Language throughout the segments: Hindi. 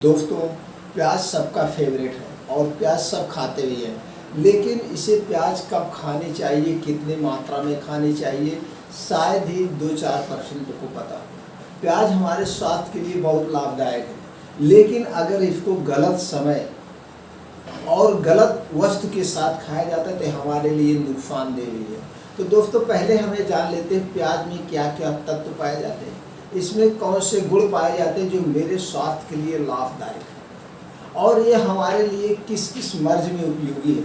दोस्तों, प्याज सबका फेवरेट है और प्याज सब खाते भी हैं, लेकिन इसे प्याज कब खानी चाहिए, कितनी मात्रा में खानी चाहिए, शायद ही 2-4% को पता। प्याज हमारे स्वास्थ्य के लिए बहुत लाभदायक है, लेकिन अगर इसको गलत समय और गलत वस्तु के साथ खाया जाता है तो हमारे लिए नुकसानदेह भी है। तो दोस्तों, पहले हमें जान लेते हैं प्याज में क्या क्या तत्व पाए जाते हैं, इसमें कौन से गुण पाए जाते हैं जो मेरे स्वास्थ्य के लिए लाभदायक है और ये हमारे लिए किस किस मर्ज में उपयोगी है।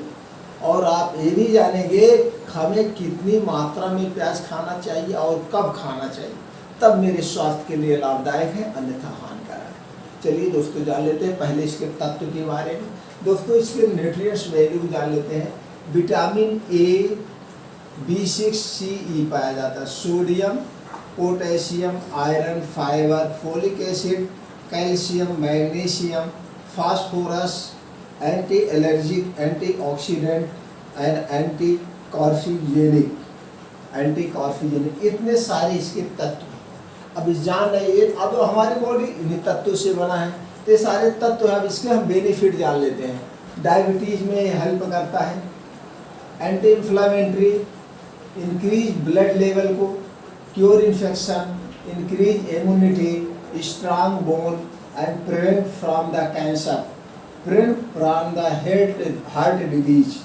और आप ये भी जानेंगे हमें कितनी मात्रा में प्याज खाना चाहिए और कब खाना चाहिए, तब मेरे स्वास्थ्य के लिए लाभदायक है, अन्यथा हानिकारक है। चलिए दोस्तों, जान लेते हैं पहले इसके तत्व के बारे में। दोस्तों, इसके न्यूट्रिएंट्स वैल्यू जान लेते हैं। Vitamin A, B6, C, E पाया जाता है। Sodium, potassium, iron, fibre, folic acid, calcium, magnesium, phosphorus, anti allergic, antioxidant and anti carcinogenic, इतने सारे इसके तत्व हैं। अब इस जान रहे अब हमारी बॉडी इन्हीं तत्वों से बना है, तो ये सारे तत्व हैं। अब इसके हम बेनिफिट जान लेते हैं। डायबिटीज़ में हेल्प करता है, anti inflammatory, increase blood level को, cure infection, increase immunity, strong bone and prevent from the cancer, prevent from the heart disease,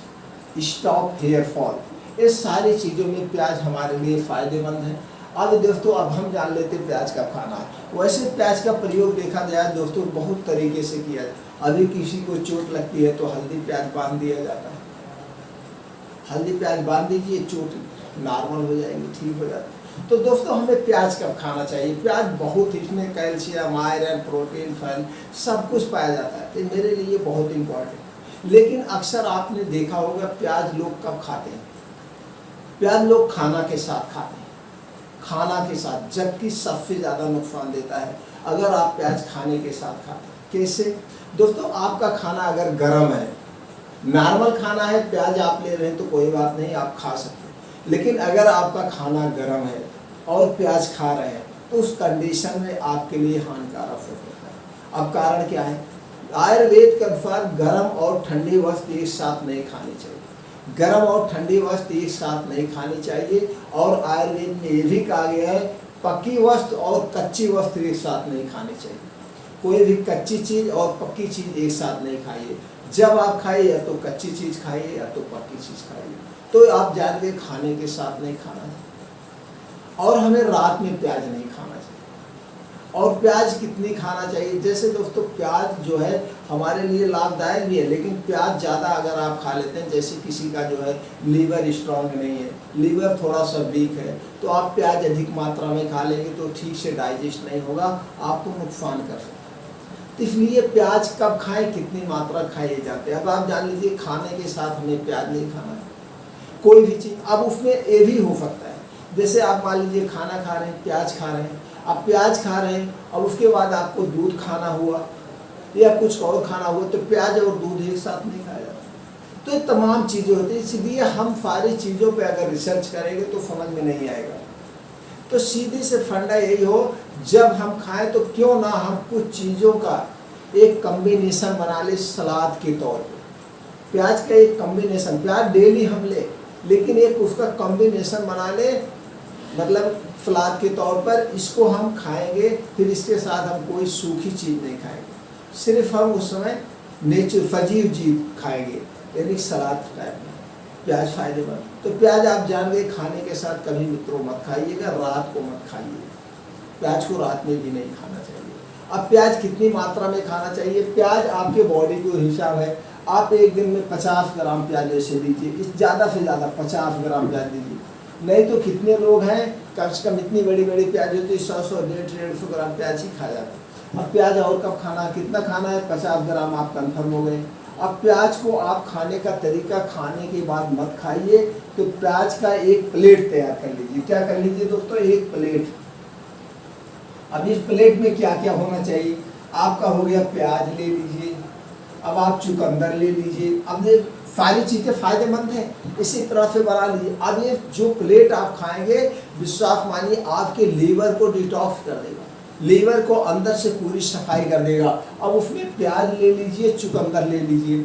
stop hair fall. ये सारी चीज़ों में प्याज हमारे लिए फ़ायदेमंद है। अब दोस्तों, अब हम जान लेते हैं प्याज कब खाना है। वैसे प्याज का प्रयोग देखा जाए दोस्तों बहुत तरीके से किया जाए। अभी किसी को चोट लगती है तो हल्दी प्याज बांध दिया जाता है। हल्दी प्याज बांध दीजिए, चोट नॉर्मल हो जाएगी, ठीक हो जाता है। तो दोस्तों, हमें प्याज कब खाना चाहिए? प्याज बहुत, इसमें कैल्शियम, आयरन, प्रोटीन, फैट सब कुछ पाया जाता है, तो मेरे लिए बहुत इम्पोर्टेंट है। लेकिन अक्सर आपने देखा होगा प्याज लोग कब खाते हैं? प्याज लोग खाना के साथ खाते हैं, खाना के साथ, जबकि सबसे ज़्यादा नुकसान देता है अगर आप प्याज खाने के साथ खाते हैं। कैसे? दोस्तों, आपका खाना अगर गर्म है, नॉर्मल खाना है, प्याज आप ले रहे हैं तो कोई बात नहीं, आप खा सकते हैं। लेकिन अगर आपका खाना गर्म है और प्याज खा रहे हैं तो उस कंडीशन में आपके लिए हानिकारक हो सकता है। अब कारण क्या है? आयुर्वेद के अनुसार गर्म और ठंडी वस्तु एक साथ नहीं खानी चाहिए। गर्म और ठंडी वस्तु एक साथ नहीं खानी चाहिए। और आयुर्वेद में ये भी कहा गया है पक्की वस्तु और कच्ची वस्तु एक साथ नहीं खानी चाहिए। कोई भी कच्ची चीज़ और पक्की चीज़ एक साथ नहीं खाइए। जब आप खाइए या तो कच्ची चीज़ खाइए या तो पक्की चीज़ खाइए। तो आप जान के खाने के साथ नहीं खाना चाहिए। और हमें रात में प्याज नहीं खाना चाहिए। और प्याज कितनी खाना चाहिए? जैसे दोस्तों, प्याज जो है हमारे लिए लाभदायक भी है, लेकिन प्याज ज़्यादा अगर आप खा लेते हैं, जैसे किसी का जो है लीवर स्ट्रांग नहीं है, लीवर थोड़ा सा वीक है, तो आप प्याज अधिक मात्रा में खा लेंगे तो ठीक से डाइजेस्ट नहीं होगा, आपको नुकसान कर सकता है। तो इसलिए प्याज कब खाएं, कितनी मात्रा खाए जाते हैं। अब आप जान लीजिए खाने के साथ हमें प्याज नहीं खाना है, कोई भी चीज़। अब उसमें ये भी हो सकता है, जैसे आप मान लीजिए खाना खा रहे हैं, प्याज खा रहे हैं, आप प्याज खा रहे हैं और उसके बाद आपको दूध खाना हुआ या कुछ और खाना हुआ, तो प्याज और दूध एक साथ नहीं खाया जाता। तो ये तमाम चीज़ें होती हैं, इसलिए हम सारी चीज़ों पे अगर रिसर्च करेंगे तो समझ में नहीं आएगा। तो सीधे से फंडा यही हो, जब हम खाएं तो क्यों ना हम कुछ चीज़ों का एक कम्बिनेशन बना ले सलाद के तौर पर। प्याज का एक कम्बिनेशन, प्याज डेली हम ले, लेकिन एक उसका कॉम्बिनेशन बना ले, मतलब सलाद के तौर पर इसको हम खाएंगे। फिर इसके साथ हम कोई सूखी चीज़ नहीं खाएंगे, सिर्फ हम उस समय सजीव चीज खाएंगे, यानी सलाद टाइप में। प्याज फायदेमंद। तो प्याज आप जान गए खाने के साथ कभी मित्रों मत खाइएगा, रात को मत खाइए। प्याज को रात में भी नहीं खाना चाहिए। अब प्याज कितनी मात्रा में खाना चाहिए? प्याज आपके बॉडी को हिसाब है, आप एक दिन में 50 ग्राम प्याज जैसे लीजिए, इस ज़्यादा से ज़्यादा 50 ग्राम प्याज लीजिए। नहीं तो कितने लोग हैं, कम से कम इतनी बड़ी बड़ी प्याज होती है, 100, 150 ग्राम प्याज ही खा जाता है। अब प्याज और कब खाना है, कितना खाना है? 50 ग्राम आप कन्फर्म हो गए। अब प्याज को आप खाने का तरीका, खाने के बाद मत खाइए, तो प्याज का एक प्लेट तैयार कर लीजिए। क्या कर लीजिए दोस्तों? एक प्लेट। अब इस प्लेट में क्या क्या होना चाहिए? आपका हो गया प्याज ले लीजिए, अब आप चुकंदर ले लीजिए। अब ये सारी चीज़ें फायदेमंद हैं, इसी तरह से बना लीजिए। अब ये जो प्लेट आप खाएंगे, विश्वास मानिए आपके लीवर को डिटॉक्स कर देगा। लीवर को अंदर से पूरी सफाई कर देगा। अब उसमें प्याज ले लीजिए, चुकंदर ले लीजिए।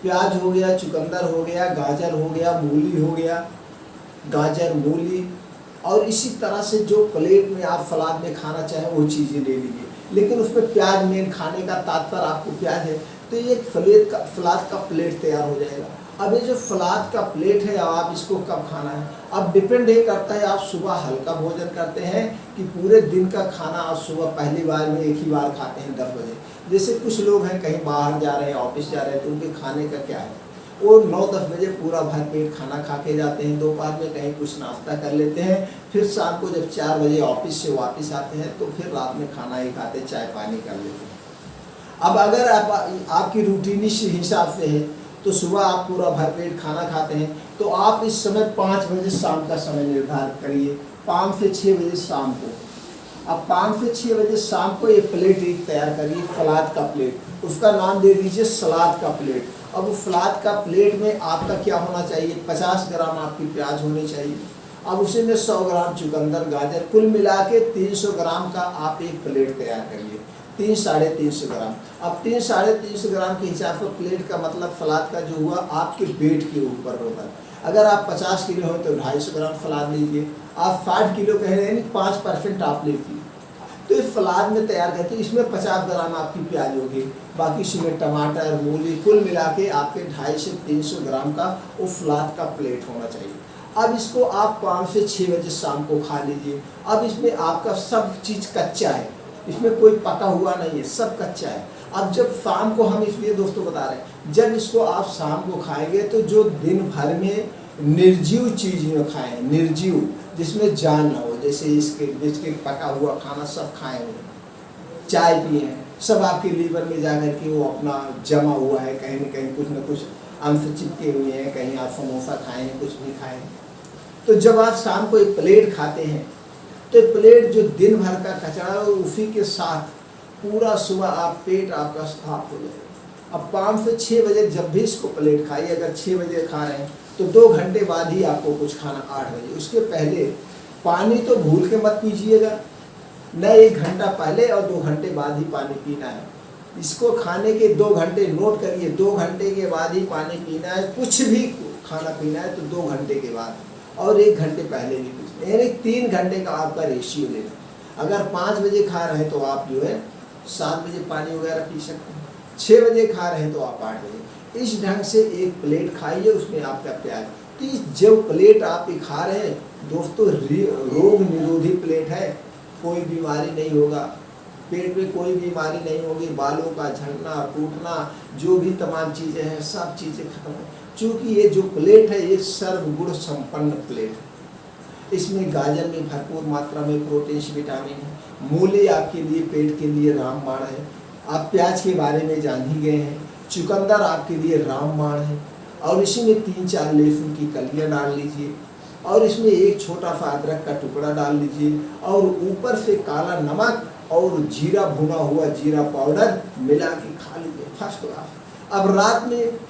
प्याज हो गया, चुकंदर हो गया, गाजर हो गया, मूली हो गया, गाजर मूली, और इसी तरह से जो प्लेट में आप सलाद में खाना चाहें वो चीज़ें ले लीजिए। लेकिन उसमें प्याज मेन, खाने का तात्पर्य आपको प्याज है, तो ये एक सलाद का प्लेट तैयार हो जाएगा। अब ये जो सलाद का प्लेट है, आप इसको कब खाना है, अब डिपेंड ये करता है आप सुबह हल्का भोजन करते हैं कि पूरे दिन का खाना आप सुबह पहली बार में एक ही बार खाते हैं 10 बजे। जैसे कुछ लोग हैं कहीं बाहर जा रहे हैं, ऑफिस जा रहे हैं, तो उनके खाने का क्या है, वो 9-10 बजे पूरा भर पेट खाना खा के जाते हैं। दोपहर में कहीं कुछ नाश्ता कर लेते हैं, फिर शाम को जब 4 बजे ऑफिस से वापस आते हैं तो फिर रात में खाना ही खाते, चाय पानी कर लेते हैं। अब अगर आपकी रूटीन इस हिसाब से है तो सुबह आप पूरा भरपेट खाना खाते हैं, तो आप इस समय 5 बजे शाम का समय निर्धारित करिए, 5 से 6 बजे शाम को। अब 5 से 6 बजे शाम को ये प्लेट एक तैयार करिए, सलाद का प्लेट, उसका नाम दे दीजिए सलाद का प्लेट। अब उस सलाद का प्लेट में आपका क्या होना चाहिए, 50 ग्राम आपकी प्याज होनी चाहिए। अब उसी में 100 ग्राम चुकंदर, गाजर, कुल मिला के 300 ग्राम का आप एक प्लेट तैयार करिए, 300-350 ग्राम। अब 300-350 ग्राम के हिसाब से प्लेट का मतलब सलाद का जो हुआ आपके पेट के ऊपर होगा। अगर आप 50 किलो हो तो 250 ग्राम सलाद लीजिए, आप 60 किलो कह रहे हैं 5% आप लीजिए, तो इस सलाद में तैयार करके इसमें 50 ग्राम आपकी प्याज होगी, बाकी इसमें टमाटर, मूली, कुल मिला के आपके 250 से 300 ग्राम का वो सलाद का प्लेट होना चाहिए। अब इसको आप 5 से 6 बजे शाम को खा लीजिए। अब इसमें आपका सब चीज़ कच्चा है, इसमें कोई पका हुआ नहीं है, सब कच्चा है। अब जब शाम को, हम इसलिए दोस्तों बता रहे हैं, जब इसको आप शाम को खाएंगे तो जो दिन भर में निर्जीव चीज़ में खाएं, निर्जीव जिसमें जान ना हो, जैसे इसके पका हुआ खाना सब खाएं हुए, चाय पिए, सब आपके लीवर में जाकर के वो अपना जमा हुआ है, कहीं न कहीं कुछ न कुछ अंश चिपके हुए हैं, कहीं आप समोसा खाएं, कुछ भी खाएं। तो जब आप शाम को एक प्लेट खाते हैं तो प्लेट जो दिन भर का कचरा है उसी के साथ पूरा सुबह आप पेट आपका साफ हो जाएगा। अब 5 से 6 बजे जब भी इसको प्लेट खाइए, अगर 6 बजे खा रहे हैं तो 2 घंटे बाद ही आपको कुछ खाना, 8 बजे। उसके पहले पानी तो भूल के मत पीजिएगा, न 1 घंटा पहले और 2 घंटे बाद ही पानी पीना है। इसको खाने के 2 घंटे नोट करिए, 2 घंटे के बाद ही पानी पीना है, कुछ भी खाना पीना है तो 2 घंटे के बाद, और 1 घंटे पहले भी कुछ, यानी 3 घंटे का आपका रेशियो लेना। अगर 5 बजे खा रहे हैं तो आप जो है 7 बजे पानी वगैरह पी सकते हैं, 6 बजे खा रहे हैं तो आप 8 बजे। इस ढंग से एक प्लेट खाइए, उसमें आपका प्याज। तो जब प्लेट आप खा रहे हैं दोस्तों, रोग निरोधी प्लेट है, कोई बीमारी नहीं होगा, पेट में कोई बीमारी नहीं होगी, बालों का झड़ना, टूटना, जो भी तमाम चीज़ें हैं सब चीज़ें खत्म है। चूँकि ये जो प्लेट है ये सर्वगुण संपन्न प्लेट है। इसमें गाजर में भरपूर मात्रा में प्रोटीन, विटामिन है, मूली आपके लिए पेट के लिए रामबाण है, आप प्याज के बारे में जान ही गए हैं, चुकंदर आपके लिए रामबाण है, और इसी में 3-4 लहसुन की कलियाँ डाल लीजिए, और इसमें एक छोटा सा अदरक का टुकड़ा डाल लीजिए, और ऊपर से काला नमक और जीरा, भुना हुआ जीरा पाउडर मिला के खा लीजिए, फर्स्ट क्लास। अब रात में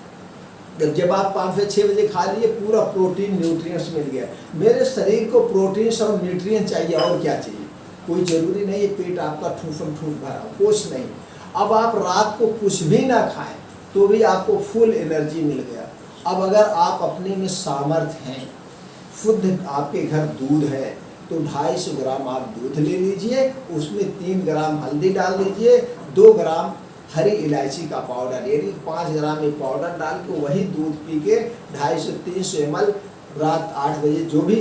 जब आप 5 से 6 बजे खा लिए, पूरा प्रोटीन न्यूट्रिएंट्स मिल गया। मेरे शरीर को प्रोटीन्स और न्यूट्रिएंट चाहिए, और क्या चाहिए, कोई ज़रूरी नहीं है पेट आपका ठूसम ठूस भरा, कुछ नहीं। अब आप रात को कुछ भी ना खाएं तो भी आपको फुल एनर्जी मिल गया। अब अगर आप अपने में सामर्थ्य हैं, शुद्ध आपके घर दूध है तो 250 ग्राम आप दूध ले लीजिए, उसमें 3 ग्राम हल्दी डाल दीजिए, 2 ग्राम हरी इलायची का पाउडर, यानी 5 ग्राम ये पाउडर डाल के वही दूध पी के 250-300 ml रात 8 बजे जो भी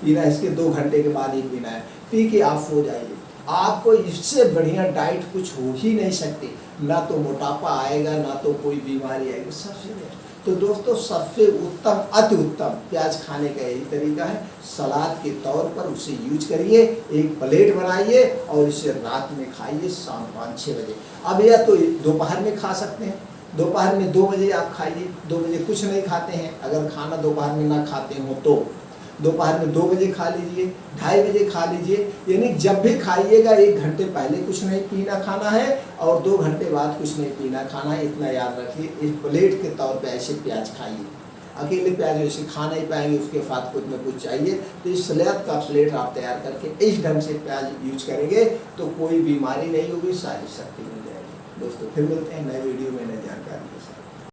पीना है, इसके 2 घंटे के बाद ही पीना है, पी के आप सो जाइए। आपको इससे बढ़िया डाइट कुछ हो ही नहीं सकती, ना तो मोटापा आएगा, ना तो कोई बीमारी आएगी, सबसे। तो दोस्तों सबसे उत्तम, अति उत्तम प्याज खाने का यही तरीका है, सलाद के तौर पर उसे यूज करिए, एक प्लेट बनाइए और इसे रात में खाइए, शाम 5-6 बजे। अब या तो दोपहर में खा सकते हैं, दोपहर में 2 बजे आप खाइए, 2 बजे कुछ नहीं खाते हैं, अगर खाना दोपहर में ना खाते हो तो दोपहर में 2 बजे खा लीजिए, 2:30 बजे खा लीजिए, यानी जब भी खाइएगा 1 घंटे पहले कुछ नहीं पीना खाना है और 2 घंटे बाद कुछ नहीं पीना खाना है, इतना याद रखिए। इस प्लेट के तौर पे ऐसे प्याज खाइए। अकेले प्याज वैसे खा नहीं पाएंगे, उसके साथ कुछ न कुछ चाहिए। तो इस स्लैब का प्लेट आप तैयार करके इस ढंग से प्याज यूज करेंगे तो कोई बीमारी नहीं होगी, सारी शक्ति मिल जाएगी। दोस्तों फिर मिलते हैं नए वीडियो में।